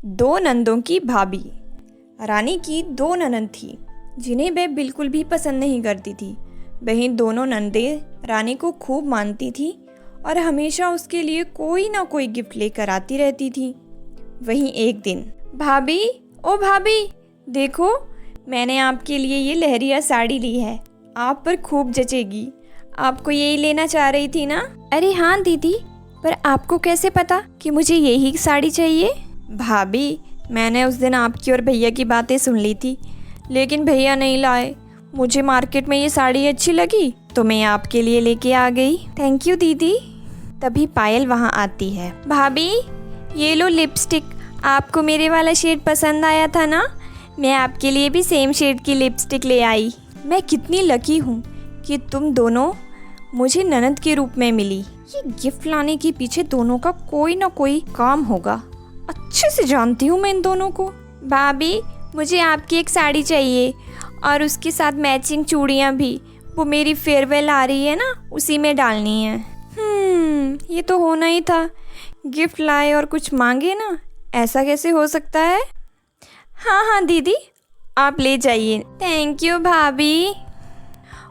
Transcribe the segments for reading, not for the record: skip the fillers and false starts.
दो नंदों की भाभी। रानी की दो ननद थी जिन्हें वह बिल्कुल भी पसंद नहीं करती थी। वहीं दोनों नंदें रानी को खूब मानती थी और हमेशा उसके लिए कोई ना कोई गिफ्ट लेकर आती रहती थी। वहीं एक दिन, भाभी, ओ भाभी, देखो मैंने आपके लिए ये लहरिया साड़ी ली है, आप पर खूब जचेगी। आपको यही लेना चाह रही थी ना? अरे हाँ दीदी, पर आपको कैसे पता कि मुझे यही साड़ी चाहिए? भाभी, मैंने उस दिन आपकी और भैया की बातें सुन ली थी, लेकिन भैया नहीं लाए। मुझे मार्केट में ये साड़ी अच्छी लगी तो मैं आपके लिए लेके आ गई। थैंक यू दीदी। तभी पायल वहाँ आती है। भाभी, ये लो लिपस्टिक, आपको मेरे वाला शेड पसंद आया था ना? मैं आपके लिए भी सेम शेड की लिपस्टिक ले आई। मैं कितनी लकी हूँ कि तुम दोनों मुझे ननद के रूप में मिली। ये गिफ्ट लाने के पीछे दोनों का कोई ना कोई काम होगा। अच्छे से जानती हूँ मैं इन दोनों को। भाभी, मुझे आपकी एक साड़ी चाहिए और उसके साथ मैचिंग चूड़ियाँ भी। वो मेरी फेयरवेल आ रही है ना, उसी में डालनी है। ये तो होना ही था। गिफ्ट लाए और कुछ मांगे ना, ऐसा कैसे हो सकता है? हाँ हाँ दीदी, आप ले जाइए। थैंक यू भाभी।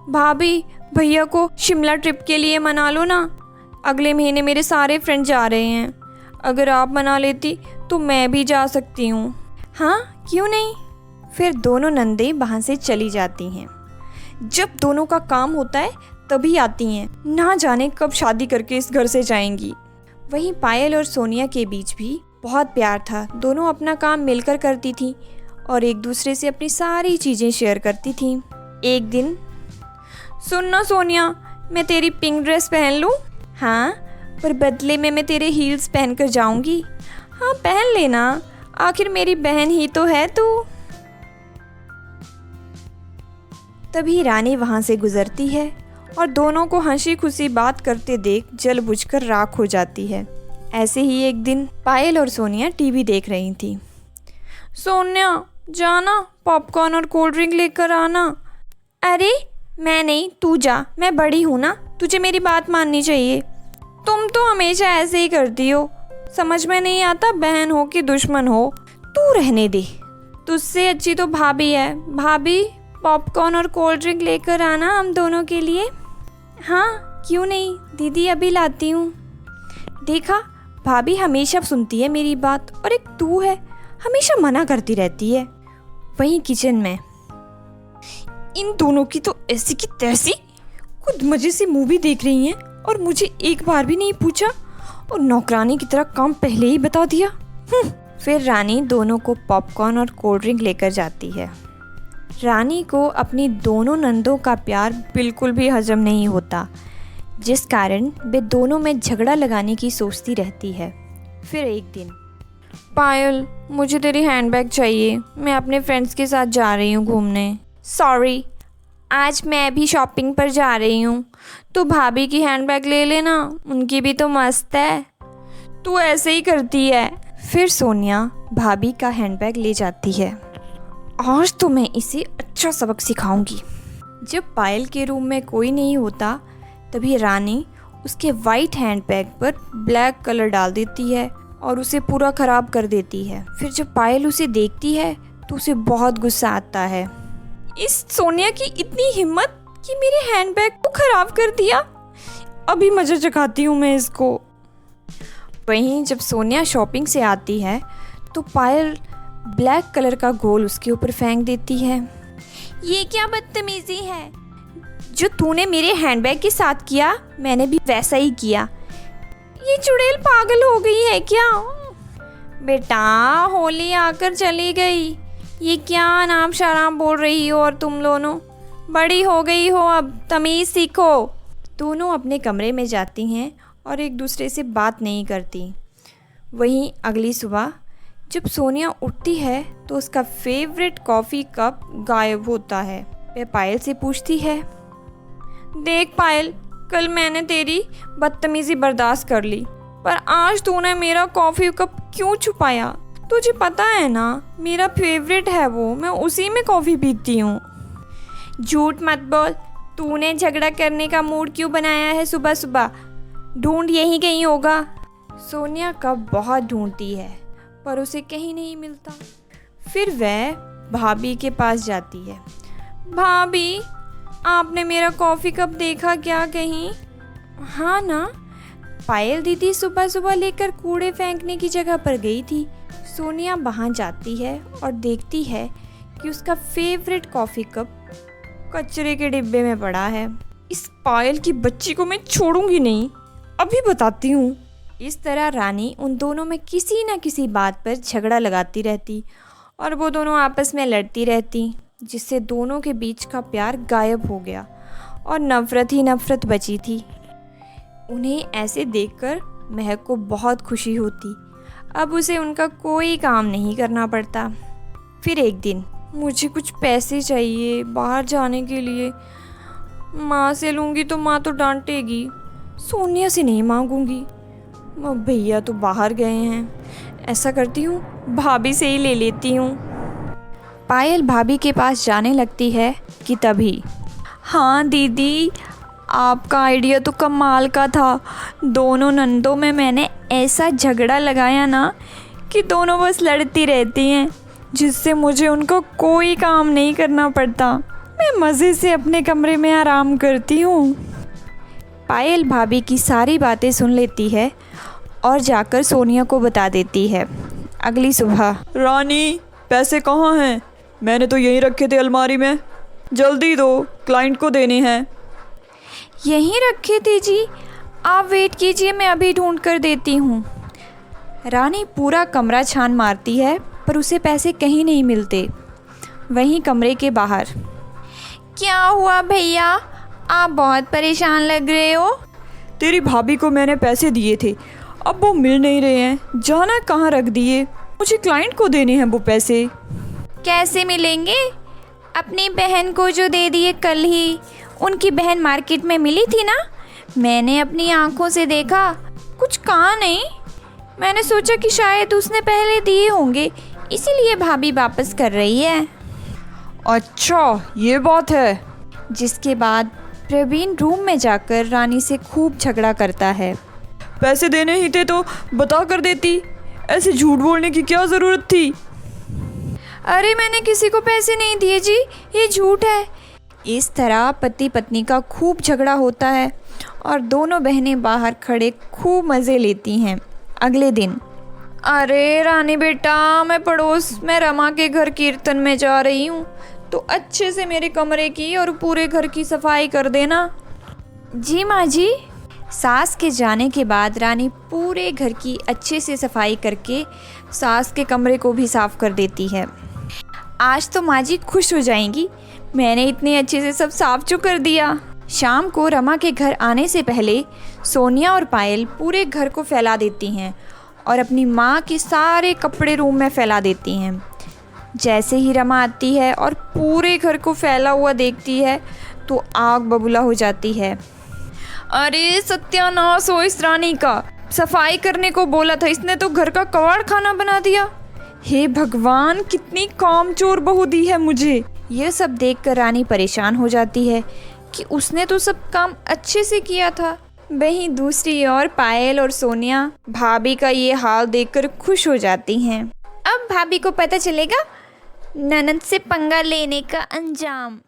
भाभी, भैया को शिमला ट्रिप के लिए मना लो ना। अगले महीने मेरे सारे फ्रेंड जा रहे हैं। अगर आप मना लेती तो मैं भी जा सकती हूँ। हाँ, क्यों नहीं। फिर दोनों नंदें वहाँ से चली जाती हैं। जब दोनों का काम होता है तभी आती हैं। ना जाने कब शादी करके इस घर से जाएंगी। वहीं पायल और सोनिया के बीच भी बहुत प्यार था। दोनों अपना काम मिलकर करती थी और एक दूसरे से अपनी सारी चीज़ें शेयर करती थी। एक दिन, सुन ना सोनिया, मैं तेरी पिंक ड्रेस पहन लूँ? हाँ, पर बदले में मैं तेरे हील्स पहन कर जाऊँगी। हाँ, पहन लेना, आखिर मेरी बहन ही तो है तू। तभी रानी वहाँ से गुजरती है और दोनों को हंसी खुशी बात करते देख जल बुझकर राख हो जाती है। ऐसे ही एक दिन पायल और सोनिया टीवी देख रही थी। सोनिया, जाना, पॉपकॉर्न और कोल्ड ड्रिंक लेकर आना। अरे मैं नहीं, तू जा, मैं बड़ी हूँ ना, तुझे मेरी बात माननी चाहिए। तुम तो हमेशा ऐसे ही करती हो, समझ में नहीं आता बहन हो कि दुश्मन हो। तू रहने दे, तुझसे अच्छी तो भाभी है। भाभी, पॉपकॉर्न और कोल्ड ड्रिंक लेकर आना हम दोनों के लिए। हाँ, क्यों नहीं दीदी, अभी लाती हूँ। देखा, भाभी हमेशा सुनती है मेरी बात, और एक तू है, हमेशा मना करती रहती है। वहीं किचन में इन दोनों की तो ऐसी की तैसी, खुद मजे से मूवी देख रही हैं और मुझे एक बार भी नहीं पूछा, और नौकरानी की तरह काम पहले ही बता दिया। फिर रानी दोनों को पॉपकॉर्न और कोल्ड ड्रिंक लेकर जाती है। रानी को अपनी दोनों नंदों का प्यार बिल्कुल भी हजम नहीं होता, जिस कारण वे दोनों में झगड़ा लगाने की सोचती रहती है। फिर एक दिन, पायल, मुझे तेरी हैंडबैग चाहिए, मैं अपने फ्रेंड्स के साथ जा रही हूँ घूमने। सॉरी, आज मैं भी शॉपिंग पर जा रही हूँ, तो भाभी की हैंडबैग ले लेना, उनकी भी तो मस्त है। तू ऐसे ही करती है। फिर सोनिया भाभी का हैंडबैग ले जाती है। आज तो मैं इसे अच्छा सबक सिखाऊंगी। जब पायल के रूम में कोई नहीं होता तभी रानी उसके वाइट हैंडबैग पर ब्लैक कलर डाल देती है और उसे पूरा ख़राब कर देती है। फिर जब पायल उसे देखती है तो उसे बहुत गुस्सा आता है। इस सोनिया की इतनी हिम्मत कि मेरे हैंडबैग को ख़राब कर दिया, अभी मज़ा चखाती हूँ मैं इसको। वहीं जब सोनिया शॉपिंग से आती है तो पायल ब्लैक कलर का गोल उसके ऊपर फेंक देती है। ये क्या बदतमीजी है? जो तूने मेरे हैंडबैग के साथ किया, मैंने भी वैसा ही किया। ये चुड़ैल पागल हो गई है क्या? बेटा, होली आकर चली गई, ये क्या नाम शराब बोल रही हो? और तुम दोनों बड़ी हो गई हो, अब तमीज़ सीखो। दोनों अपने कमरे में जाती हैं और एक दूसरे से बात नहीं करती। वहीं अगली सुबह जब सोनिया उठती है तो उसका फेवरेट कॉफ़ी कप गायब होता है। वह पायल से पूछती है, देख पायल, कल मैंने तेरी बदतमीज़ी बर्दाश्त कर ली, पर आज तूने मेरा कॉफ़ी कप क्यों छुपाया? तुझे पता है ना, मेरा फेवरेट है वो, मैं उसी में कॉफ़ी पीती हूँ। झूठ मत बोल, तूने झगड़ा करने का मूड क्यों बनाया है सुबह सुबह? ढूंढ यहीं कहीं होगा। सोनिया कप बहुत ढूंढती है पर उसे कहीं नहीं मिलता। फिर वह भाभी के पास जाती है। भाभी, आपने मेरा कॉफ़ी कप देखा क्या कहीं? हाँ ना, पायल दीदी सुबह सुबह लेकर कूड़े फेंकने की जगह पर गई थी। सोनिया वहाँ जाती है और देखती है कि उसका फेवरेट कॉफ़ी कप कचरे के डिब्बे में पड़ा है। इस पायल की बच्ची को मैं छोड़ूंगी नहीं, अभी बताती हूँ। इस तरह रानी उन दोनों में किसी न किसी बात पर झगड़ा लगाती रहती और वो दोनों आपस में लड़ती रहती, जिससे दोनों के बीच का प्यार गायब हो गया और नफ़रत ही नफ़रत बची थी। उन्हें ऐसे देखकर महक को बहुत खुशी होती। अब उसे उनका कोई काम नहीं करना पड़ता। फिर एक दिन, मुझे कुछ पैसे चाहिए बाहर जाने के लिए। माँ से लूँगी तो माँ तो डांटेगी, सोनिया से नहीं मांगूंगी। भैया तो बाहर गए हैं, ऐसा करती हूँ भाभी से ही ले लेती हूँ। पायल भाभी के पास जाने लगती है कि तभी, हाँ दीदी, आपका आइडिया तो कमाल का था। दोनों नंदों में मैंने ऐसा झगड़ा लगाया ना कि दोनों बस लड़ती रहती हैं, जिससे मुझे उनका कोई काम नहीं करना पड़ता। मैं मज़े से अपने कमरे में आराम करती हूँ। पायल भाभी की सारी बातें सुन लेती है और जाकर सोनिया को बता देती है। अगली सुबह, रानी, पैसे कहाँ हैं? मैंने तो यहीं रखे थे अलमारी में, जल्दी दो, क्लाइंट को देने हैं। यहीं रखे थे जी, आप वेट कीजिए, मैं अभी ढूंढ कर देती हूँ। रानी पूरा कमरा छान मारती है पर उसे पैसे कहीं नहीं मिलते। वहीं कमरे के बाहर, क्या हुआ भैया, आप बहुत परेशान लग रहे हो? तेरी भाभी को मैंने पैसे दिए थे, अब वो मिल नहीं रहे हैं, जाना कहाँ रख दिए। मुझे क्लाइंट को देने हैं वो पैसे। कैसे मिलेंगे? अपनी बहन को जो दे दिए कल ही। उनकी बहन मार्केट में मिली थी ना, मैंने अपनी आंखों से देखा, कुछ कहा नहीं। मैंने सोचा कि शायद उसने पहले दिए होंगे, इसीलिए भाभी वापस कर रही है। अच्छा, ये बात है। जिसके बाद प्रवीण रूम में जाकर रानी से खूब झगड़ा करता है। पैसे देने ही थे तो बता कर देती, ऐसे झूठ बोलने की क्या ज़रूरत थी? अरे मैंने किसी को पैसे नहीं दिए जी, ये झूठ है। इस तरह पति पत्नी का खूब झगड़ा होता है और दोनों बहनें बाहर खड़े खूब मज़े लेती हैं। अगले दिन, अरे रानी बेटा, मैं पड़ोस में रमा के घर कीर्तन में जा रही हूँ, तो अच्छे से मेरे कमरे की और पूरे घर की सफाई कर देना। जी माँ जी। सास के जाने के बाद रानी पूरे घर की अच्छे से सफाई करके सास के कमरे को भी साफ़ कर देती है। आज तो माँ जी खुश हो जाएंगी, मैंने इतने अच्छे से सब साफ जो कर दिया। शाम को रमा के घर आने से पहले सोनिया और पायल पूरे घर को फैला देती हैं और अपनी माँ के सारे कपड़े रूम में फैला देती हैं। जैसे ही रमा आती है और पूरे घर को फैला हुआ देखती है तो आग बबूला हो जाती है। अरे सत्यानाश हो इस रानी का, सफाई करने को बोला था, इसने तो घर का कबाड़ खाना बना दिया। हे भगवान, कितनी कामचोर बहू दी है मुझे। यह सब देखकर रानी परेशान हो जाती है कि उसने तो सब काम अच्छे से किया था। वहीं दूसरी ओर पायल और सोनिया भाभी का ये हाल देखकर खुश हो जाती हैं। अब भाभी को पता चलेगा ननद से पंगा लेने का अंजाम।